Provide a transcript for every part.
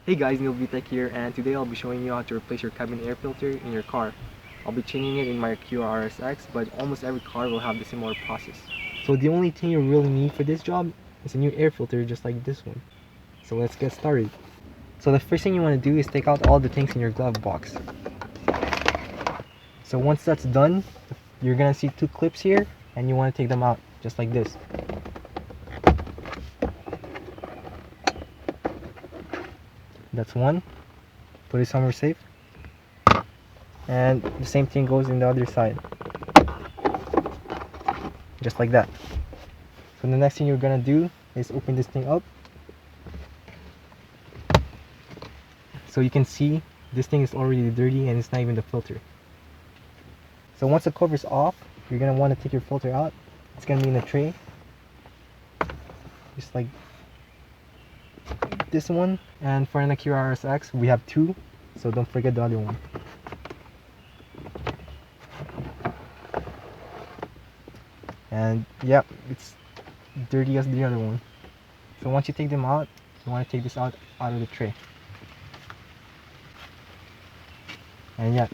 Hey guys, NielVTEC here, and today I'll be showing you how to replace your cabin air filter in your car. I'll be changing it in my Acura RSX, but almost every car will have the similar process. So the only thing you really need for this job is a new air filter just like this one. So let's get started. So the first thing you want to do is take out all the things in your glove box. So once that's done, you're gonna see two clips here, and you want to take them out just like this. That's one. Put it somewhere safe. And the same thing goes in the other side. Just like that. So the next thing you're gonna do is open this thing up. So you can see this thing is already dirty and it's not even the filter. So once the cover is off, you're gonna want to take your filter out. It's gonna be in a tray. Just like this one. And for an Acura RSX we have two, so don't forget the other one. And yeah, it's dirty as the other one. So once you take them out, you want to take this out of the tray. And yeah,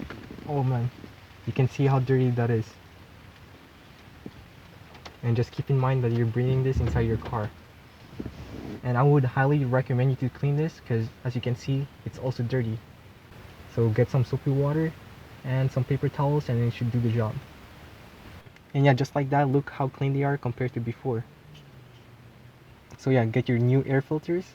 oh man, you can see how dirty that is. And just keep in mind that you're bringing this inside your car. And I would highly recommend you to clean this, because as you can see, it's also dirty. So get some soapy water and some paper towels and it should do the job. And yeah, just like that, look how clean they are compared to before. So yeah, get your new air filters.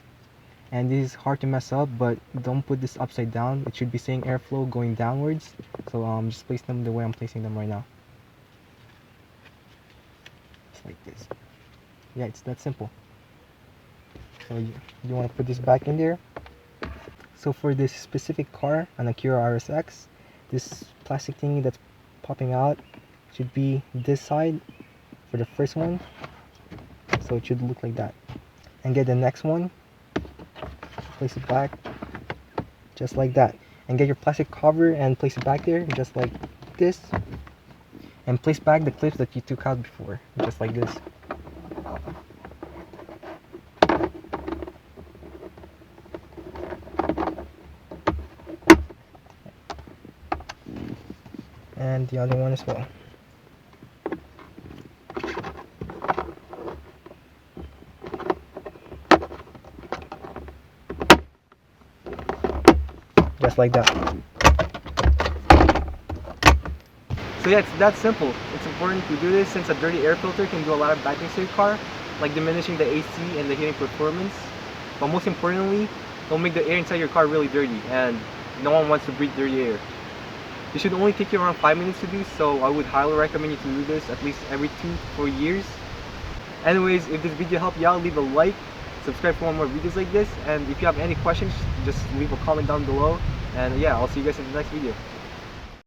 And this is hard to mess up, but don't put this upside down. It should be saying airflow going downwards. So just place them the way I'm placing them right now. Just like this. Yeah, it's that simple. So you want to put this back in there. So for this specific car, an Acura RSX, this plastic thingy that's popping out should be this side for the first one. So it should look like that. And get the next one, place it back just like that. And get your plastic cover and place it back there just like this. And place back the clips that you took out before, just like this. And the other one as well. Just like that. So yeah, it's that simple. It's important to do this since a dirty air filter can do a lot of bad things to your car, like diminishing the AC and the heating performance. But most importantly, don't make the air inside your car really dirty, and no one wants to breathe dirty air. It should only take you around 5 minutes to do, so I would highly recommend you to do this at least every 2 to 4 years. Anyways, if this video helped you out, leave a like, subscribe for more videos like this, and if you have any questions, just leave a comment down below. And yeah, I'll see you guys in the next video.